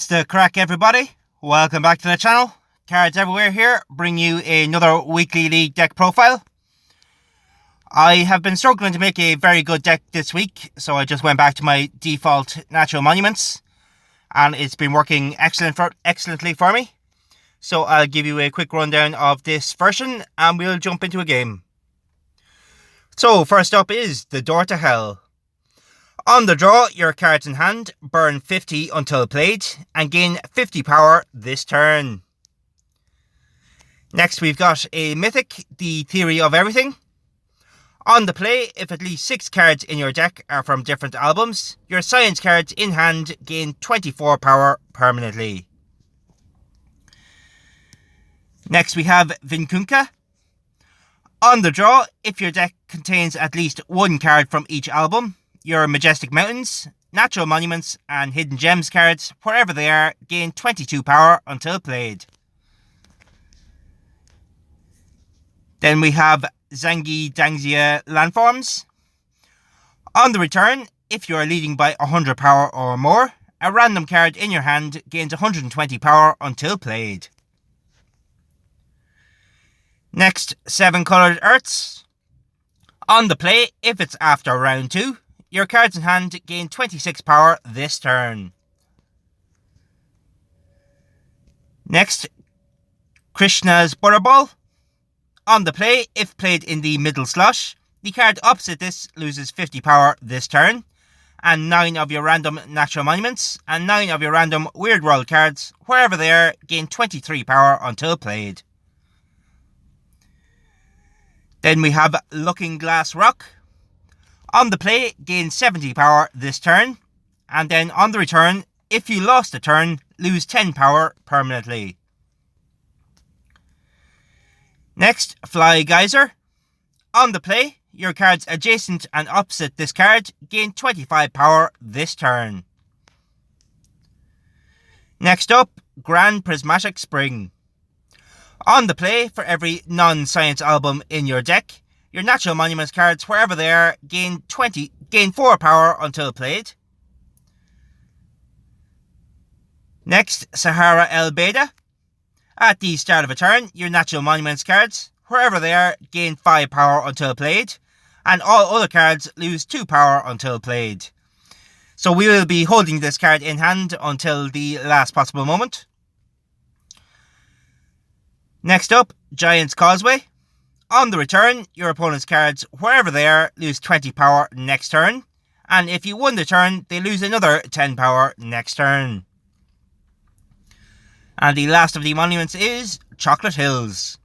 the crack, everybody? Welcome back to the channel. Cards Everywhere here, bring you another weekly league deck profile. I have been struggling to make a very good deck this week, so I just went back to my default natural monuments, and it's been working excellently for me. So I'll give you a quick rundown of this version, and we'll jump into a game. So first up is the Door to Hell. On the draw, your cards in hand burn 50 until played and gain 50 power this turn. Next we've got a mythic, the Theory of Everything. On the play, if at least 6 cards in your deck are from different albums, your science cards in hand gain 24 power permanently. Next we have Vinkunka. On the draw, if your deck contains at least 1 card from each album, your Majestic Mountains, Natural Monuments and Hidden Gems cards, wherever they are, gain 22 power until played. Then we have Zangi Dangxia Landforms. On the return, if you are leading by 100 power or more, a random card in your hand gains 120 power until played. Next, 7 Coloured Earths. On the play, if it's after round 2, your cards in hand gain 26 power this turn. Next, Krishna's Butterball. On the play, if played in the middle slot, the card opposite this loses 50 power this turn, and 9 of your random natural monuments and 9 of your random Weird World cards, wherever they are, gain 23 power until played. Then we have Looking Glass Rock. On the play, gain 70 power this turn, and then on the return, if you lost a turn, lose 10 power permanently. Next, Fly Geyser. On the play, your cards adjacent and opposite this card gain 25 power this turn. Next up, Grand Prismatic Spring. On the play, for every non-science album in your deck, your Natural Monuments cards, wherever they are, gain 4 power until played. Next, Sahara El Beda. At the start of a turn, your Natural Monuments cards, wherever they are, gain 5 power until played, and all other cards lose 2 power until played. So we will be holding this card in hand until the last possible moment. Next up, Giant's Causeway. On the return, your opponent's cards, wherever they are, lose 20 power next turn, and if you win the turn, they lose another 10 power next turn. And the last of the monuments is Chocolate Hills.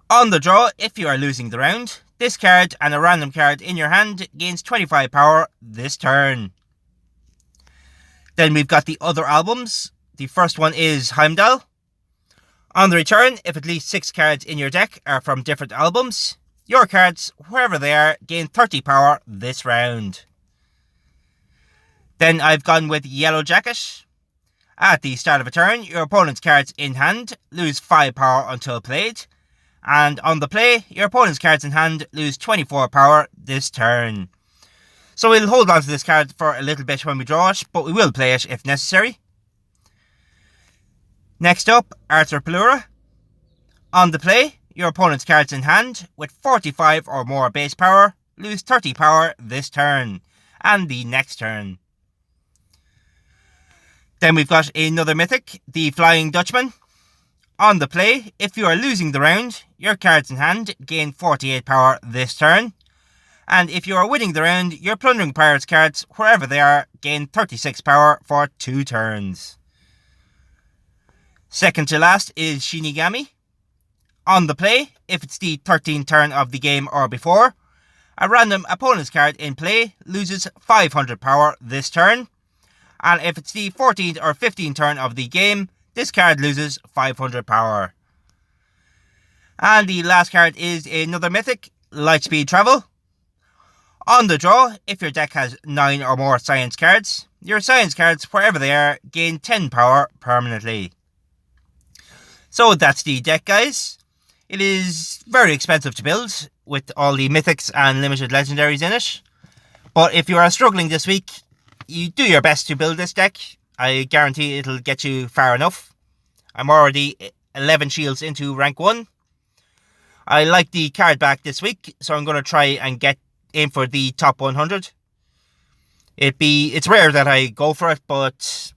On the draw, if you are losing the round, this card and a random card in your hand gains 25 power this turn. Then we've got the other albums. The first one is Heimdall. On the return, if at least 6 cards in your deck are from different albums, your cards, wherever they are, gain 30 power this round. Then I've gone with Yellow Jacket. At the start of a turn, your opponent's cards in hand lose 5 power until played, and on the play, your opponent's cards in hand lose 24 power this turn. So we'll hold on to this card for a little bit when we draw it, but we will play it if necessary. Next up, Arthur Plura. On the play, your opponent's cards in hand, with 45 or more base power, lose 30 power this turn, and the next turn. Then we've got another mythic, the Flying Dutchman. On the play, if you are losing the round, your cards in hand gain 48 power this turn, and if you are winning the round, your Plundering Pirates cards, wherever they are, gain 36 power for 2 turns. Second to last is Shinigami. On the play, if it's the 13th turn of the game or before, a random opponent's card in play loses 500 power this turn, and if it's the 14th or 15th turn of the game, this card loses 500 power. And the last card is another mythic, Lightspeed Travel. On the draw, if your deck has 9 or more science cards, your science cards, wherever they are, gain 10 power permanently. So that's the deck, guys. It is very expensive to build, with all the mythics and limited legendaries in it. But if you are struggling this week, you do your best to build this deck. I guarantee it'll get you far enough. I'm already 11 shields into rank 1. I like the card back this week, so I'm going to try and get in for the top 100. It's rare that I go for it, but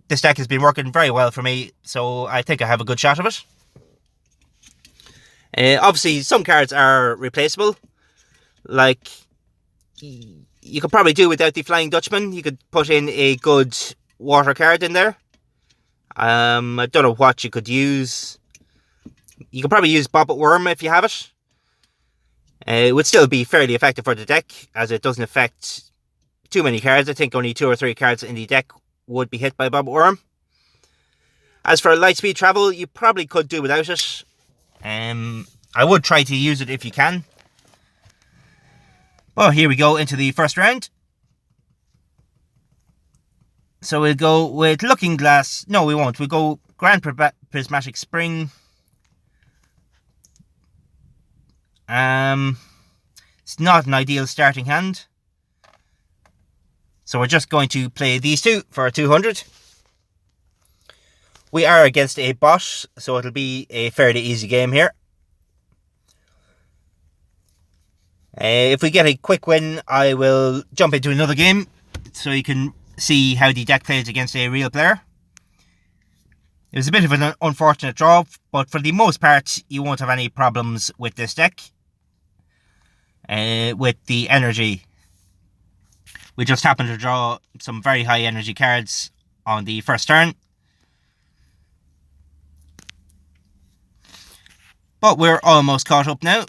this deck has been working very well for me, so I think I have a good shot of it. Obviously, some cards are replaceable. Like, you could probably do without the Flying Dutchman. You could put in a good water card in there. I don't know what you could use. You could probably use Bobbit Worm if you have it. It would still be fairly effective for the deck, as it doesn't affect too many cards. I think only 2 or 3 cards in the deck would be hit by Bobbit Worm. As for Lightspeed Travel, you probably could do without it. I would try to use it if you can. Well, here we go into the first round. So we'll go with Looking Glass. No, we won't. We'll go Grand Prismatic Spring. It's not an ideal starting hand. So we're just going to play these two for 200. We are against a bot, so it'll be a fairly easy game here. If we get a quick win, I will jump into another game so you can see how the deck plays against a real player. It was a bit of an unfortunate draw, but for the most part, you won't have any problems with this deck. With the energy. We just happened to draw some very high energy cards on the first turn. But we're almost caught up now.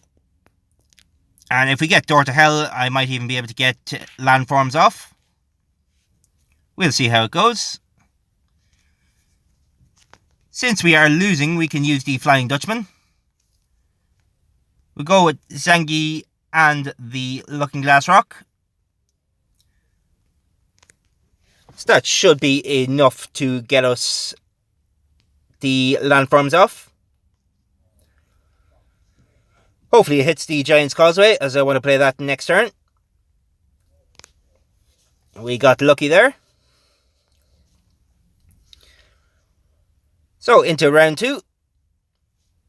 And if we get Door to Hell, I might even be able to get landforms off. We'll see how it goes. Since we are losing, we can use the Flying Dutchman. We'll go with Zangi and the Looking Glass Rock. So that should be enough to get us the landforms off. Hopefully it hits the Giant's Causeway, as I want to play that next turn. We got lucky there. So into round 2.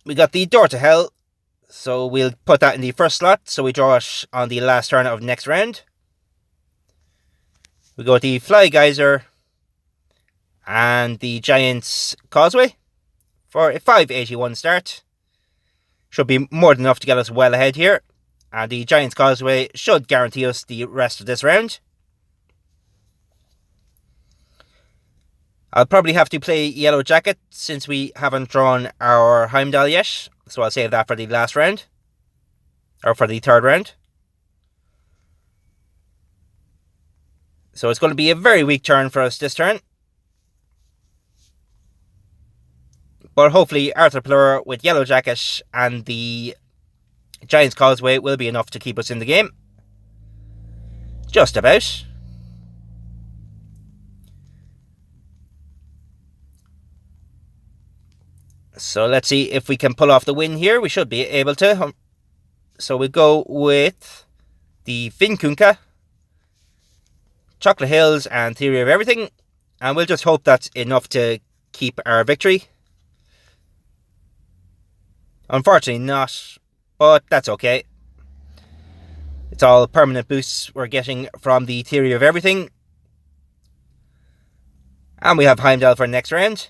We got the Door to Hell. So we'll put that in the first slot, so we draw it on the last turn of next round. We go with the Fly Geyser and the Giant's Causeway for a 581 start. Should be more than enough to get us well ahead here. And the Giant's Causeway should guarantee us the rest of this round. I'll probably have to play Yellow Jacket since we haven't drawn our Heimdall yet. So I'll save that for the last round. Or for the third round. So it's going to be a very weak turn for us this turn. But hopefully Arthur Plur with Yellow Jacket and the Giant's Causeway will be enough to keep us in the game. Just about. So let's see if we can pull off the win here. We should be able to. So we'll go with the Vinkunka, Chocolate Hills and Theory of Everything. And we'll just hope that's enough to keep our victory. Unfortunately not, but that's okay. It's all permanent boosts we're getting from the Theory of Everything. And we have Heimdall for next round.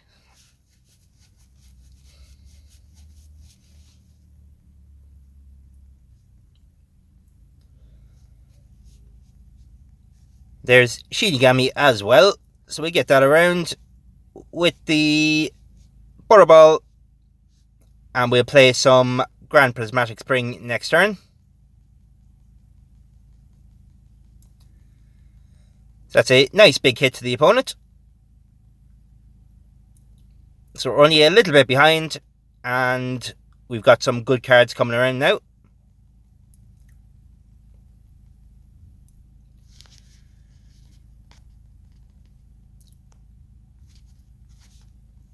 There's Shinigami as well, so we get that around with the Butterball. And we'll play some Grand Prismatic Spring next turn. So that's a nice big hit to the opponent. So we're only a little bit behind. And we've got some good cards coming around now.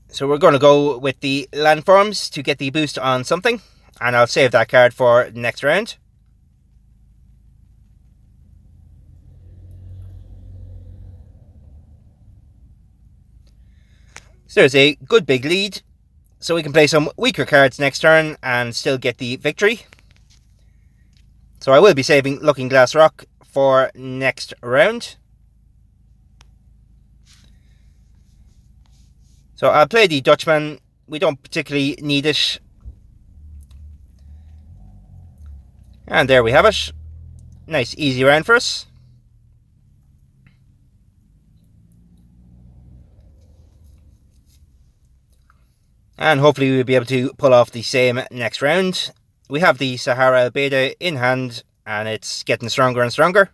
So we're going to go with the landforms to get the boost on something. And I'll save that card for next round. So there's a good big lead. So we can play some weaker cards next turn and still get the victory. So I will be saving Looking Glass Rock for next round. So I'll play the Dutchman. We don't particularly need it. And there we have it. Nice easy round for us. And hopefully we'll be able to pull off the same next round. We have the Sahara Beta in hand, and it's getting stronger and stronger.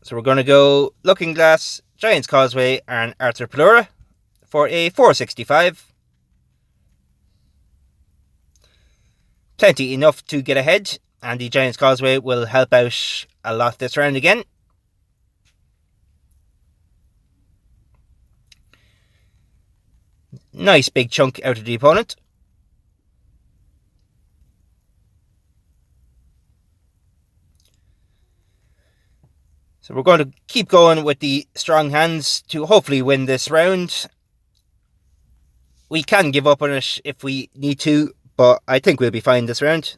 So we're going to go Looking Glass, Giant's Causeway, and Arthur Pelura for a 465. Plenty enough to get ahead, and the Giant's Causeway will help out a lot this round again. Nice big chunk out of the opponent. So we're going to keep going with the strong hands to hopefully win this round. We can give up on it if we need to, but I think we'll be fine this round.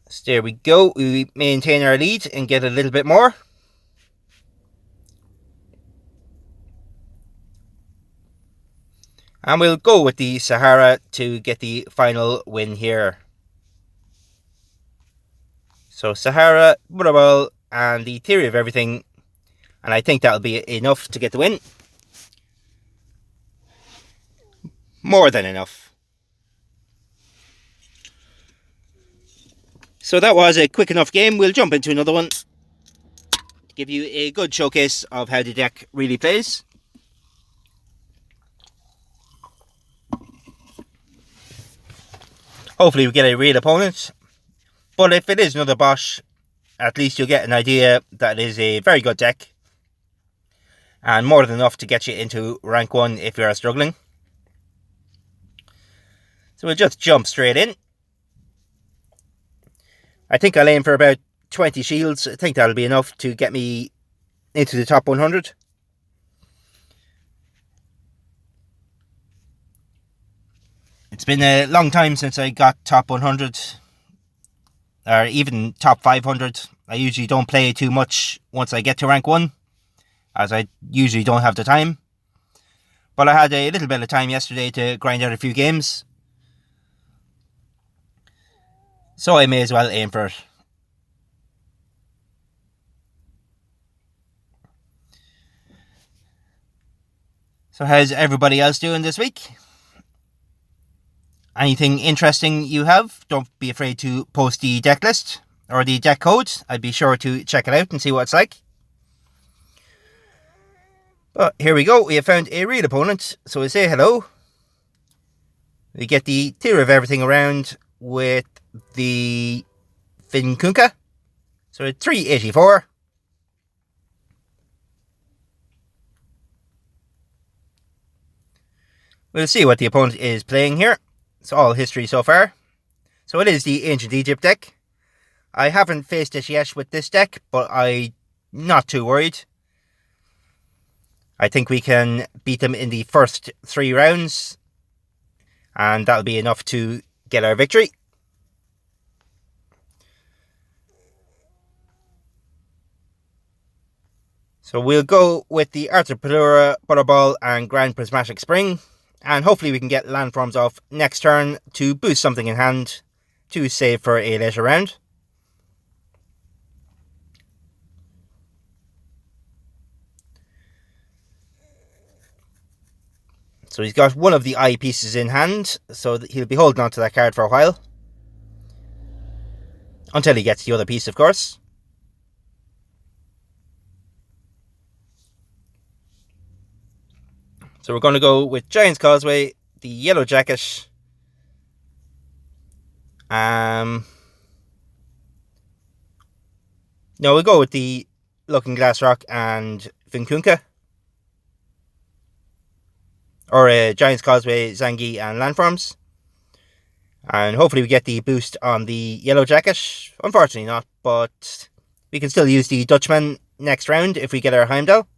So there we go. We maintain our lead and get a little bit more. And we'll go with the Sahara to get the final win here. So Sahara, Referral, and the Theory of Everything. And I think that'll be enough to get the win. More than enough. So that was a quick enough game. We'll jump into another one to give you a good showcase of how the deck really plays. Hopefully we get a real opponent. But if it is another bot, at least you'll get an idea that it is a very good deck. And more than enough to get you into rank 1 if you are struggling. So we'll just jump straight in. I think I'll aim for about 20 shields. I think that'll be enough to get me into the top 100. It's been a long time since I got top 100. Or even top 500. I usually don't play too much once I get to rank 1. As I usually don't have the time. But I had a little bit of time yesterday to grind out a few games. So I may as well aim for it. So how's everybody else doing this week? Anything interesting you have? Don't be afraid to post the deck list or the deck code. I'd be sure to check it out and see what it's like. But here we go. We have found a real opponent. So we say hello. We get the Theory of Everything around with the Finkunka. So 384. We'll see what the opponent is playing here. It's all history so far. So it is the Ancient Egypt deck. I haven't faced it yet with this deck, but I'm not too worried. I think we can beat them in the first 3 rounds. And that'll be enough to get our victory. So we'll go with the Arthur Pelura, Butterball, and Grand Prismatic Spring. And hopefully we can get landforms off next turn to boost something in hand to save for a later round. So he's got one of the eye pieces in hand, so he'll be holding on to that card for a while. Until he gets the other piece, of course. So we're going to go with Giant's Causeway, the Yellow Jacket. No, we'll go with the Looking Glass Rock and Finkunka. Or Giant's Causeway, Zangi, and Landforms. And hopefully we get the boost on the yellow jacket. Unfortunately not, but we can still use the Dutchman next round if we get our Heimdall.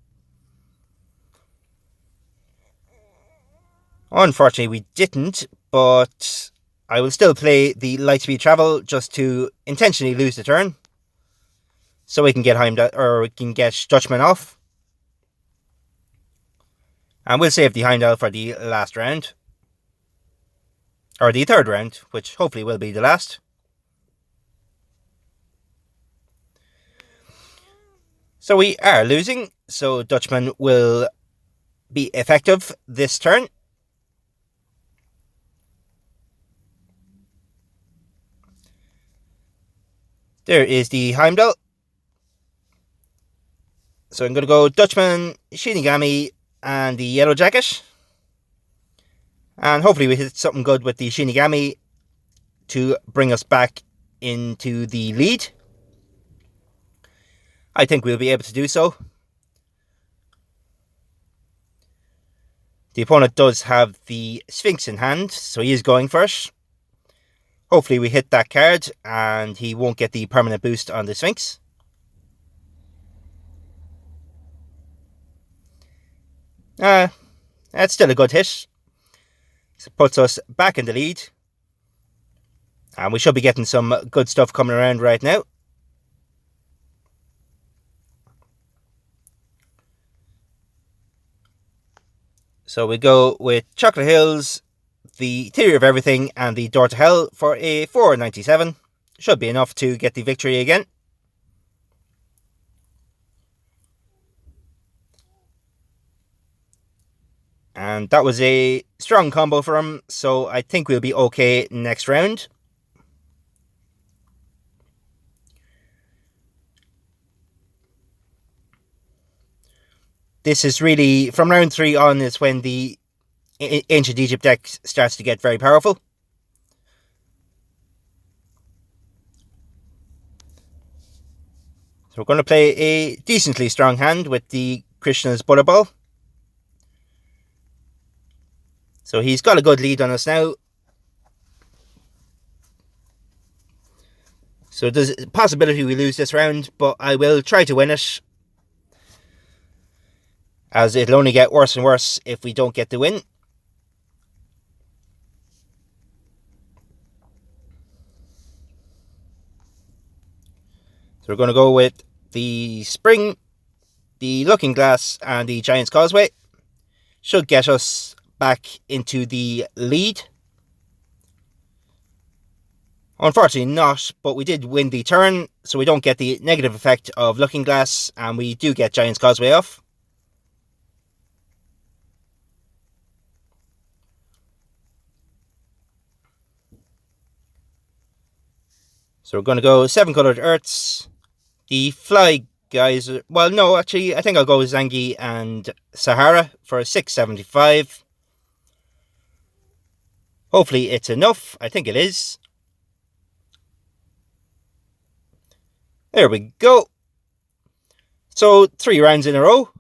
Unfortunately we didn't, but I will still play the Lightspeed Travel just to intentionally lose the turn, so we can get Heimdall, or we can get Dutchman off. And we'll save the Heimdall for the last round, or the third round, which hopefully will be the last. So we are losing, so Dutchman will be effective this turn. There is the Heimdall. So I'm going to go Dutchman, Shinigami, and the yellow jacket. And hopefully we hit something good with the Shinigami to bring us back into the lead. I think we'll be able to do so. The opponent does have the Sphinx in hand, so he is going first. Hopefully we hit that card and he won't get the permanent boost on the Sphinx. That's still a good hit. So it puts us back in the lead. And we should be getting some good stuff coming around right now. So we go with Chocolate Hills, the Theory of Everything, and the Door to Hell for a 497. Should be enough to get the victory again. And that was a strong combo for him, so I think we'll be okay next round. This is really, from round 3 on, is when the Ancient Egypt deck starts to get very powerful. So we're going to play a decently strong hand with the Krishna's Butterball. So he's got a good lead on us now. So there's a possibility we lose this round, but I will try to win it, as it'll only get worse and worse if we don't get the win. So we're going to go with the Spring, the Looking Glass, and the Giant's Causeway. Should get us back into the lead. Unfortunately not, but we did win the turn, so we don't get the negative effect of Looking Glass, and we do get Giant's Causeway off. So we're going to go 7 coloured Earths. The Fly guys, well no, actually I think I'll go with Zangi and Sahara for 675. Hopefully it's enough. I think it is. There we go. So 3 rounds in a row.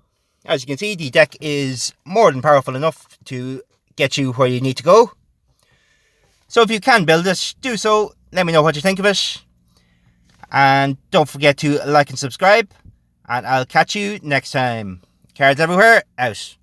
As you can see, the deck is more than powerful enough to get you where you need to go. So if you can build it, do so. Let me know what you think of it. And don't forget to like and subscribe. And I'll catch you next time. Cards everywhere, out.